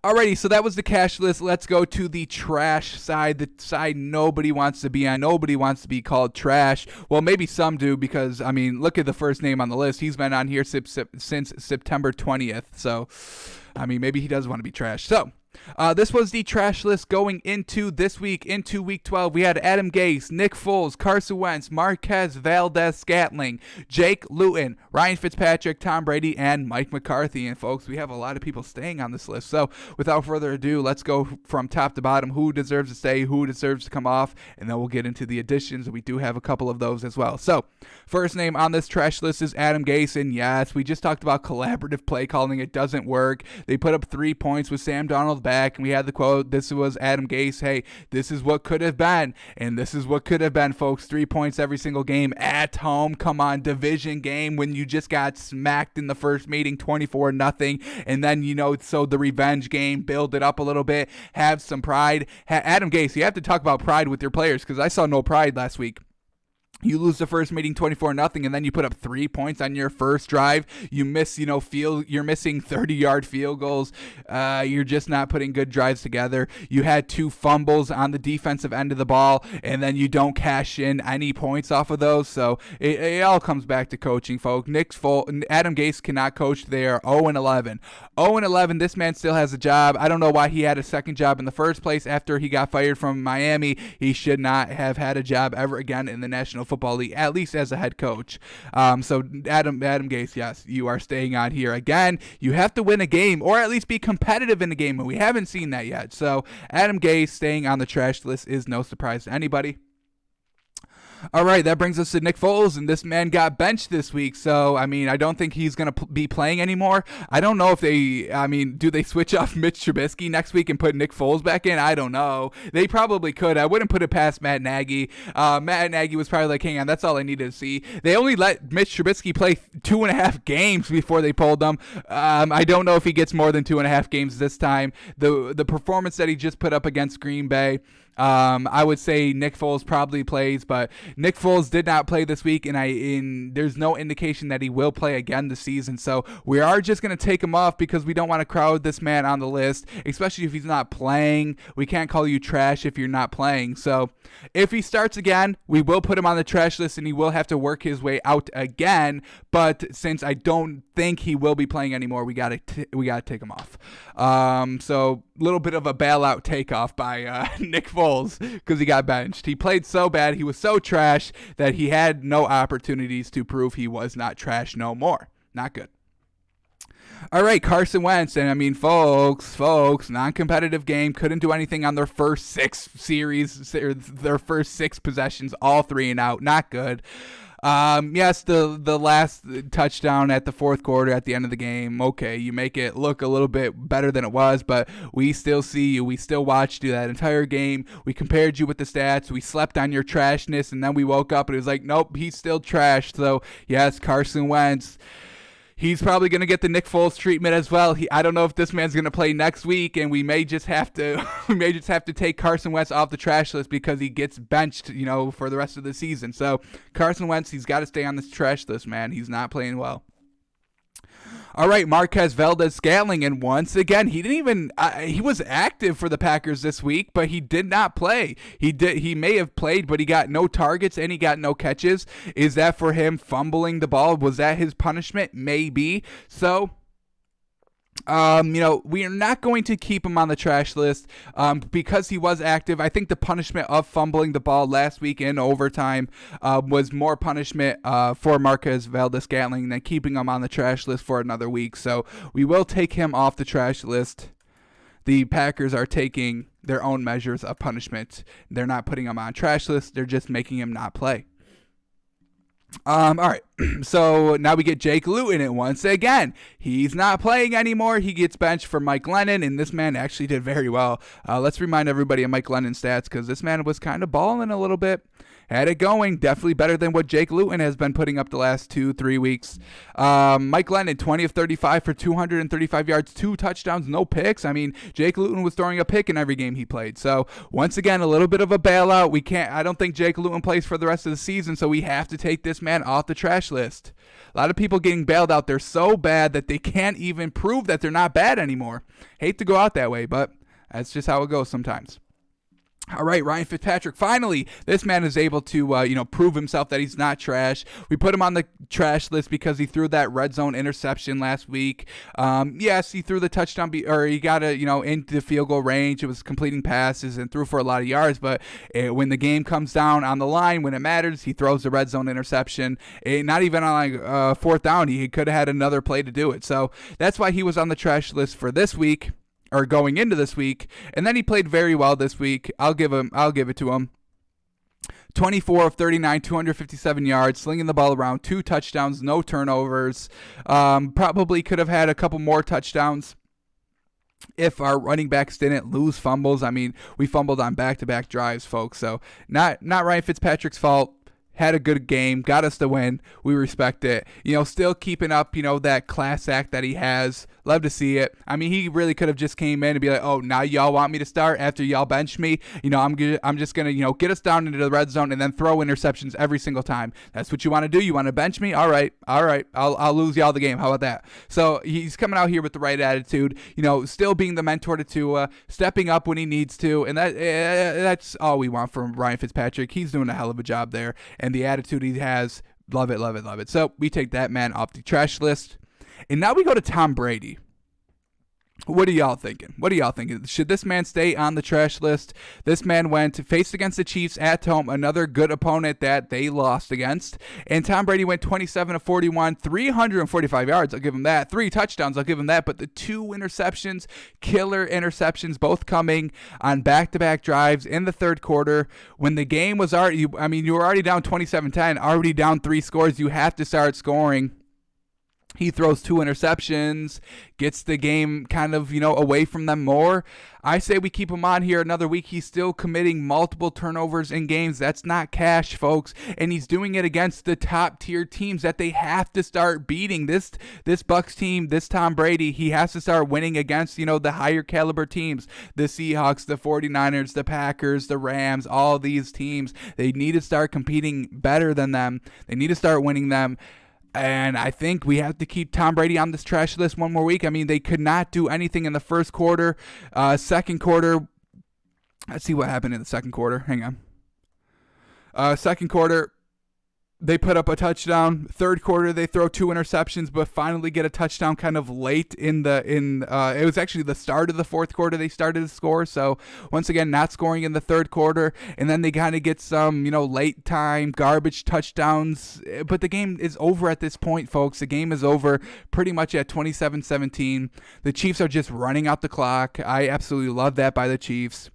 Alrighty, so that was the cash list. Let's go to the trash side, the side nobody wants to be on. Nobody wants to be called trash. Well, maybe some do because, I mean, look at the first name on the list. He's been on here since September 20th. So, I mean, maybe he does want to be trash. So, this was the trash list going into this week, into week 12. We had Adam Gase, Nick Foles, Carson Wentz, Marquez Valdez-Scantling, Jake Luton, Ryan Fitzpatrick, Tom Brady, and Mike McCarthy. And folks, we have a lot of people staying on this list. So without further ado, let's go from top to bottom. Who deserves to stay, who deserves to come off, and then we'll get into the additions. We do have a couple of those as well. So first name on this trash list is Adam Gase. And yes, we just talked about collaborative play calling. It doesn't work. They put up 3 points with Sam Darnold back, and we had the quote, this was Adam Gase, hey, this is what could have been, and this is what could have been, folks. 3 points every single game at home. Come on, division game when you just got smacked in the first meeting 24-0, and then, so the revenge game, build it up a little bit, have some pride. Adam Gase, you have to talk about pride with your players, because I saw no pride last week. You lose the first meeting 24-0, and then you put up 3 points on your first drive. You miss, you're missing 30-yard field goals. You're just not putting good drives together. You had 2 fumbles on the defensive end of the ball, and then you don't cash in any points off of those. So it all comes back to coaching, folks. Adam Gase cannot coach. They are 0-11. 0-11, this man still has a job. I don't know why he had a second job in the first place after he got fired from Miami. He should not have had a job ever again in the National Football League, at least as a head coach. So Adam Gase, yes, you are staying on here again. You have to win a game, or at least be competitive in the game, and we haven't seen that yet. So Adam Gase staying on the trash list is no surprise to anybody. All right, that brings us to Nick Foles, and this man got benched this week. So, I mean, I don't think he's going to be playing anymore. I don't know if do they switch off Mitch Trubisky next week and put Nick Foles back in? I don't know. They probably could. I wouldn't put it past Matt Nagy. Matt Nagy was probably like, hang on, that's all I needed to see. They only let Mitch Trubisky play 2.5 games before they pulled him. I don't know if he gets more than 2.5 games this time. The performance that he just put up against Green Bay, I would say Nick Foles probably plays, but Nick Foles did not play this week, and there's no indication that he will play again this season. So we are just going to take him off because we don't want to crowd this man on the list, especially if he's not playing. We can't call you trash if you're not playing. So if he starts again, we will put him on the trash list, and he will have to work his way out again. But since I don't think he will be playing anymore, we got to take him off. So a little bit of a bailout takeoff by Nick Foles because he got benched. He played so bad, he was so trash that he had no opportunities to prove he was not trash no more. Not good. All right, Carson Wentz, and I mean, folks, non-competitive game, couldn't do anything on their first 6 series, their first 6 possessions, all 3 and out. Not good. Yes, the last touchdown at the fourth quarter at the end of the game, okay, you make it look a little bit better than it was, but we still see you. We still watched you that entire game. We compared you with the stats. We slept on your trashness, and then we woke up, and it was like, nope, he's still trash. So, yes, Carson Wentz, he's probably going to get the Nick Foles treatment as well. I don't know if this man's going to play next week, and we may just have to take Carson Wentz off the trash list because he gets benched, for the rest of the season. So Carson Wentz, he's got to stay on this trash list, man. He's not playing well. All right, Marquez Valdez-Scantling, and once again, he was active for the Packers this week, but he did not play. He may have played, but he got no targets and he got no catches. Is that for him fumbling the ball? Was that his punishment? Maybe. So, we are not going to keep him on the trash list because he was active. I think the punishment of fumbling the ball last week in overtime was more punishment for Marquez Valdez-Scantling than keeping him on the trash list for another week. So we will take him off the trash list. The Packers are taking their own measures of punishment. They're not putting him on trash list. They're just making him not play. All right, so now we get Jake Luton, and once again, he's not playing anymore. He gets benched for Mike Lennon, and this man actually did very well. Let's remind everybody of Mike Lennon's stats because this man was kind of balling a little bit. Had it going, definitely better than what Jake Luton has been putting up the last 2-3 weeks. Mike Lennon, 20 of 35 for 235 yards, 2 touchdowns, no picks. I mean, Jake Luton was throwing a pick in every game he played. So once again, a little bit of a bailout. I don't think Jake Luton plays for the rest of the season, so we have to take this man off the trash trash list. A lot of people getting bailed out. They're so bad that they can't even prove that they're not bad anymore. Hate to go out that way, but that's just how it goes sometimes. All right, Ryan Fitzpatrick. Finally, this man is able to, prove himself that he's not trash. We put him on the trash list because he threw that red zone interception last week. Yes, he threw the touchdown, or he got into the field goal range. It was completing passes and threw for a lot of yards. But when the game comes down on the line, when it matters, he throws the red zone interception. Not even on fourth down, he could have had another play to do it. So that's why he was on the trash list for this week. Or going into this week, and then he played very well this week. I'll give it to him. 24 of 39, 257 yards, slinging the ball around, 2 touchdowns, no turnovers. Probably could have had a couple more touchdowns if our running backs didn't lose fumbles. I mean, we fumbled on back-to-back drives, folks. So not Ryan Fitzpatrick's fault. Had a good game, got us the win. We respect it. Still keeping up, that class act that he has. Love to see it. I mean, he really could have just came in and be like, oh, now y'all want me to start after y'all bench me? I'm just going to, get us down into the red zone and then throw interceptions every single time. That's what you want to do? You want to bench me? All right. I'll lose y'all the game. How about that? So he's coming out here with the right attitude, still being the mentor to Tua, stepping up when he needs to. And that's all we want from Ryan Fitzpatrick. He's doing a hell of a job there. And the attitude he has, love it, love it, love it. So we take that man off the trash list. And now we go to Tom Brady. What are y'all thinking? Should this man stay on the trash list? This man went to face against the Chiefs at home, another good opponent that they lost against. And Tom Brady went 27 of 41, 345 yards. I'll give him that. 3 touchdowns. I'll give him that. But the 2 interceptions, killer interceptions, both coming on back-to-back drives in the third quarter. When the game was already, you were already down 27-10, already down 3 scores. You have to start scoring. He throws 2 interceptions, gets the game kind of, away from them more. I say we keep him on here another week. He's still committing multiple turnovers in games. That's not cash, folks. And he's doing it against the top-tier teams that they have to start beating. This Bucs team, this Tom Brady, he has to start winning against, the higher caliber teams. The Seahawks, the 49ers, the Packers, the Rams, all these teams. They need to start competing better than them. They need to start winning them. And I think we have to keep Tom Brady on this trash list one more week. I mean, they could not do anything in the first quarter. Second quarter, let's see what happened in the second quarter. Hang on. Second quarter, they put up a touchdown. Third quarter, they throw 2 interceptions, but finally get a touchdown kind of late it was actually the start of the fourth quarter they started to score. So once again, not scoring in the third quarter, and then they kind of get some, late time garbage touchdowns. But the game is over at this point, folks. The game is over pretty much at 27-17. The Chiefs are just running out the clock. I absolutely love that by the Chiefs.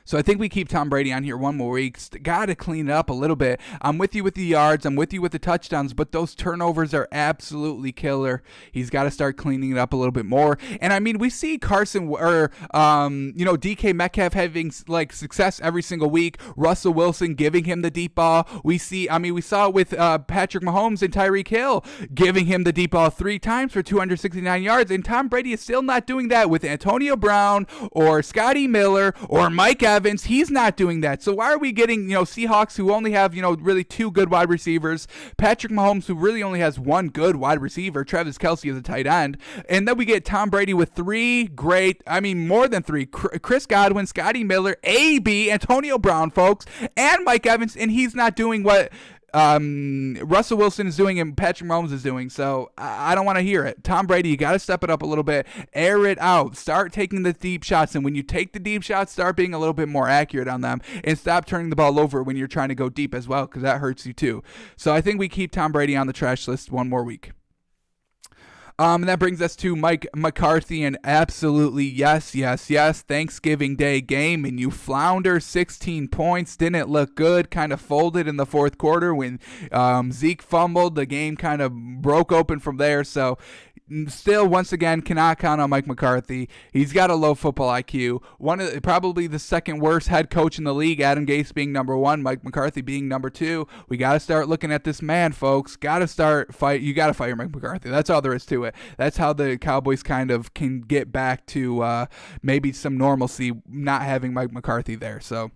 So I think we keep Tom Brady on here one more week. Got to clean it up a little bit. I'm with you with the yards. I'm with you with the touchdowns, but those turnovers are absolutely killer. He's got to start cleaning it up a little bit more. And I mean, we see Carson DK Metcalf having success every single week. Russell Wilson giving him the deep ball. We saw it with Patrick Mahomes and Tyreek Hill giving him the deep ball 3 times for 269 yards. And Tom Brady is still not doing that with Antonio Brown or Scotty Miller or Mike Evans. He's not doing that. So why are we getting, Seahawks who only have, really 2 good wide receivers, Patrick Mahomes who really only has 1 good wide receiver, Travis Kelce as a tight end, and then we get Tom Brady with 3 great, more than 3, Chris Godwin, Scotty Miller, AB, Antonio Brown, folks, and Mike Evans, and he's not doing what Russell Wilson is doing and Patrick Mahomes is doing. So I don't want to hear it. Tom Brady, you got to step it up a little bit, air it out, start taking the deep shots, and when you take the deep shots, start being a little bit more accurate on them, and stop turning the ball over when you're trying to go deep as well, because that hurts you too. So I think we keep Tom Brady on the trash list one more week. And that brings us to Mike McCarthy, and absolutely yes, Thanksgiving Day game, and you flounder 16 points, didn't look good, kind of folded in the fourth quarter when Zeke fumbled. The game kind of broke open from there, so still, once again, cannot count on Mike McCarthy. He's got a low football IQ. Probably the second worst head coach in the league, Adam Gase being number 1, Mike McCarthy being number 2. We got to start looking at this man, folks. You got to fire Mike McCarthy. That's all there is to it. That's how the Cowboys kind of can get back to maybe some normalcy, not having Mike McCarthy there. So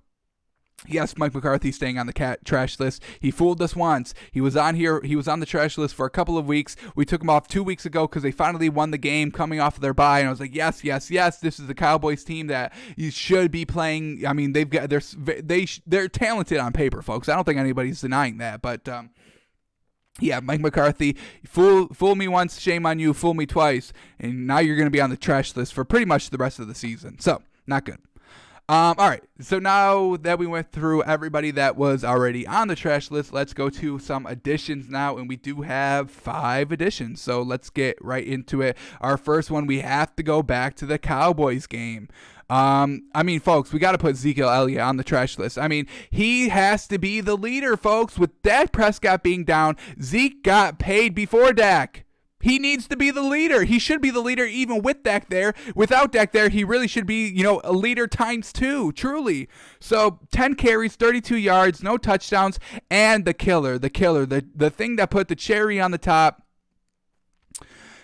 Yes, Mike McCarthy staying on the trash list. He fooled us once. He was on here. He was on the trash list for a couple of weeks. We took him off 2 weeks ago because they finally won the game coming off of their bye. And I was like, yes, yes, yes. This is the Cowboys team that you should be playing. I mean, they're talented on paper, folks. I don't think anybody's denying that. But yeah, Mike McCarthy, fool me once, shame on you. Fool me twice, and now you're going to be on the trash list for pretty much the rest of the season. So not good. All right, so now that we went through everybody that was already on the trash list, let's go to some additions now, and we do have 5 additions, so let's get right into it. Our first one, we have to go back to the Cowboys game. I mean, folks, we got to put Ezekiel Elliott on the trash list. I mean, he has to be the leader, folks. With Dak Prescott being down, Zeke got paid before Dak. He needs to be the leader. He should be the leader even with Dak there. Without Dak there, he really should be, a leader times 2, truly. So 10 carries, 32 yards, no touchdowns, and the killer, the thing that put the cherry on the top.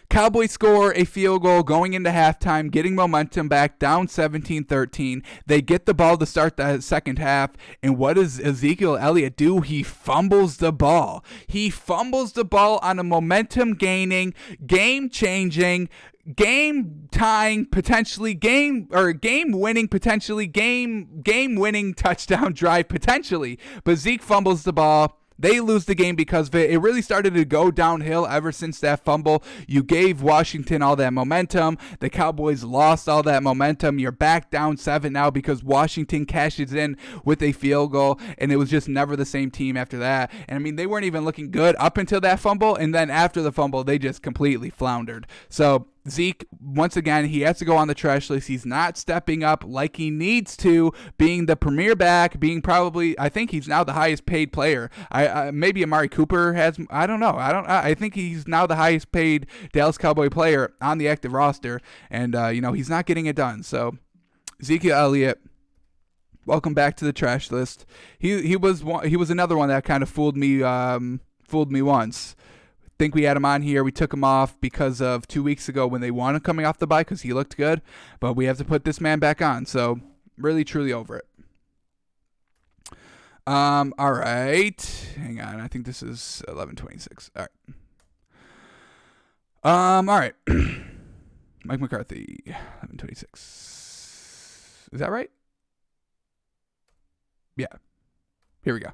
Cowboys score a field goal going into halftime, getting momentum back, down 17-13. They get the ball to start the second half, and what does Ezekiel Elliott do? He fumbles the ball. He fumbles the ball on a momentum-gaining, game-changing, game-tying, potentially game-winning, potentially game-winning touchdown drive, potentially. But Zeke fumbles the ball. They lose the game because of it. It really started to go downhill ever since that fumble. You gave Washington all that momentum. The Cowboys lost all that momentum. You're back down 7 now because Washington cashes in with a field goal, and it was just never the same team after that. And I mean, they weren't even looking good up until that fumble, and then after the fumble, they just completely floundered. So Zeke, once again, he has to go on the trash list. He's not stepping up like he needs to, being the premier back, being probably, I think he's now the highest paid player. Maybe Amari Cooper has, I don't know. I think he's now the highest paid Dallas Cowboy player on the active roster, and he's not getting it done. So Ezekiel Elliott, welcome back to the trash list. He was another one that kind of fooled me once. Think we had him on here. We took him off because of 2 weeks ago when they won him coming off the bye because he looked good. But we have to put this man back on. So really, truly over it. All right. Hang on. I think this is 11:26. All right. All right. Mike McCarthy, 11:26. Is that right? Yeah. Here we go.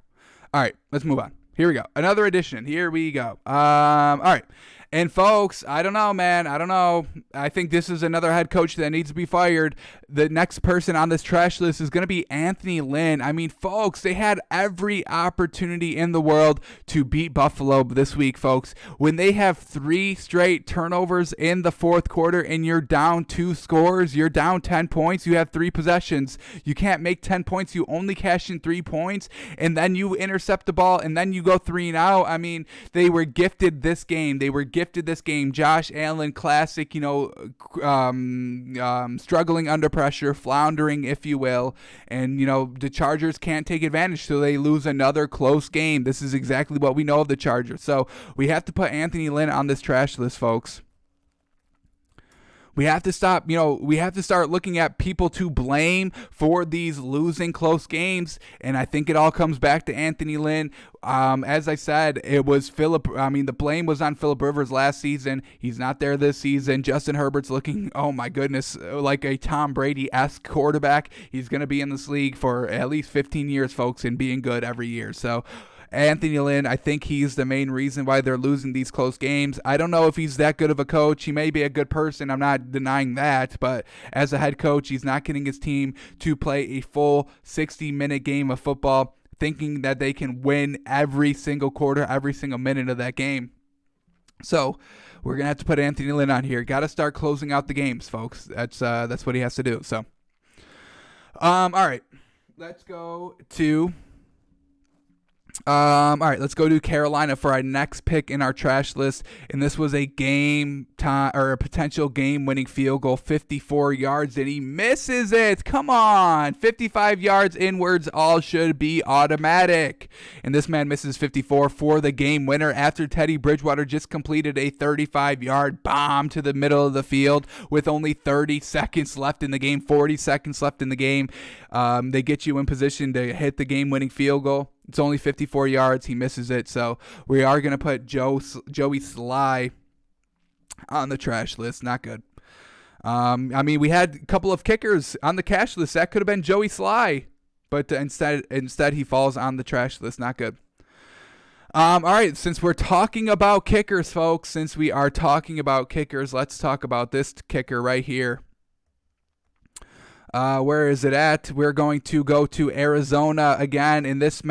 All right. Let's move on. Here we go. Another edition. Here we go. All right. And folks, I don't know, man. I don't know. I think this is another head coach that needs to be fired. The next person on this trash list is going to be Anthony Lynn. I mean, folks, they had every opportunity in the world to beat Buffalo this week, folks. When they have 3 straight turnovers in the fourth quarter and you're down 2 scores, you're down 10 points, you have 3 possessions. You can't make 10 points. You only cash in 3 points, and then you intercept the ball, and then you go 3 and out. I mean, they were gifted this game. Josh Allen, classic, struggling under pressure, floundering, if you will. And, the Chargers can't take advantage, so they lose another close game. This is exactly what we know of the Chargers. So we have to put Anthony Lynn on this trash list, folks. We have to stop, we have to start looking at people to blame for these losing close games. And I think it all comes back to Anthony Lynn. As I said, the blame was on Phillip Rivers last season. He's not there this season. Justin Herbert's looking, oh my goodness, like a Tom Brady-esque quarterback. He's going to be in this league for at least 15 years, folks, and being good every year. So Anthony Lynn, I think he's the main reason why they're losing these close games. I don't know if he's that good of a coach. He may be a good person. I'm not denying that. But as a head coach, he's not getting his team to play a full 60-minute game of football, thinking that they can win every single quarter, every single minute of that game. So we're going to have to put Anthony Lynn on here. Got to start closing out the games, folks. That's what he has to do. So, all right. Let's go to All right, let's go to Carolina for our next pick in our trash list, and this was a game time or a potential game-winning field goal, 54 yards, and he misses it. Come on, 55 yards inwards, all should be automatic, and this man misses 54 for the game winner after Teddy Bridgewater just completed a 35-yard bomb to the middle of the field with only 30 seconds left in the game, 40 seconds left in the game. They get you in position to hit the game-winning field goal. It's only 54 yards. He misses it. So we are going to put Joey Sly on the trash list. Not good. I mean, we had a couple of kickers on the cash list. That could have been Joey Sly. But instead he falls on the trash list. Not good. All right, since we're talking about kickers, folks, since we are talking about kickers, let's talk about this kicker right here. Where is it at? We're going to go to Arizona again, and this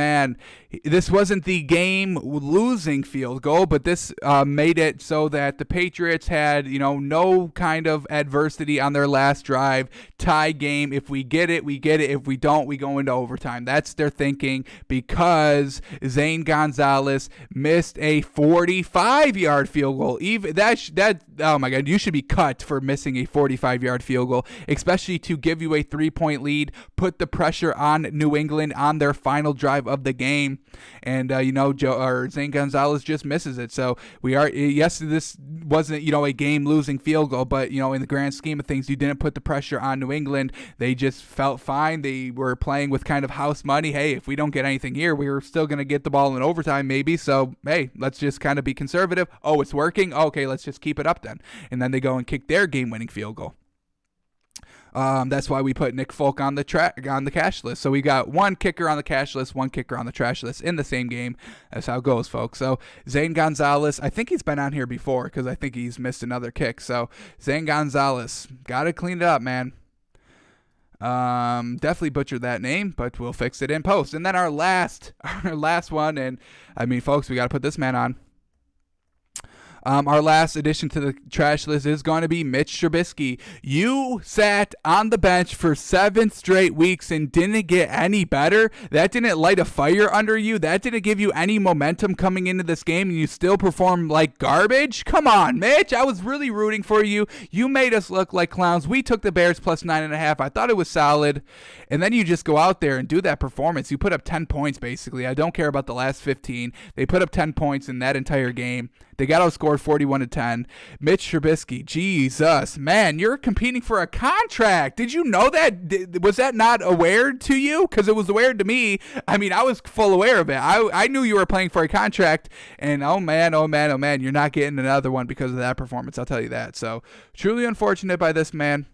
wasn't the game-losing field goal, but this made it so that the Patriots had, no kind of adversity on their last drive. Tie game. If we get it, we get it. If we don't, we go into overtime. That's their thinking because Zane Gonzalez missed a 45-yard field goal. Even that, oh my God, you should be cut for missing a 45-yard field goal, especially to give you a 3-point lead, put the pressure on New England on their final drive of the game, and Zane Gonzalez just misses it. So this wasn't a game-losing field goal, but in the grand scheme of things, you didn't put the pressure on New England. They just felt fine. They were playing with kind of house money. Hey, if we don't get anything here, we were still going to get the ball in overtime maybe. So hey, let's just kind of be conservative. Oh, it's working. Okay, let's just keep it up then. And then they go and kick their game-winning field goal. That's why we put Nick Folk on the cash list. So we got one kicker on the cash list, one kicker on the trash list in the same game. That's how it goes, folks. So Zane Gonzalez, I think he's been on here before because I think he's missed another kick. So Zane Gonzalez, got to clean it up, man. Definitely butchered that name, but we'll fix it in post. And then our last one, and I mean, folks, we got to put this man on. Our last addition to the trash list is going to be Mitch Trubisky. You sat on the bench for 7 straight weeks and didn't get any better. That didn't light a fire under you. That didn't give you any momentum coming into this game, and you still performed like garbage? Come on, Mitch. I was really rooting for you. You made us look like clowns. We took the Bears plus 9.5. I thought it was solid. And then you just go out there and do that performance. You put up 10 points, basically. I don't care about the last 15. They put up 10 points in that entire game. They got outscored 41-10. Mitch Trubisky, Jesus, man, you're competing for a contract. Did you know that? Was that not aware to you? Because it was aware to me. I mean, I was full aware of it. I knew you were playing for a contract, and oh man, you're not getting another one because of that performance. I'll tell you that. So truly unfortunate by this man.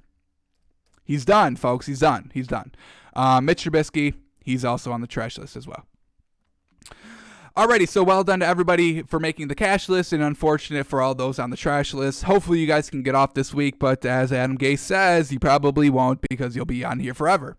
He's done, folks. He's done. Mitch Trubisky, he's also on the trash list as well. Alrighty, so well done to everybody for making the cash list, and unfortunate for all those on the trash list. Hopefully you guys can get off this week, but as Adam Gase says, you probably won't because you'll be on here forever.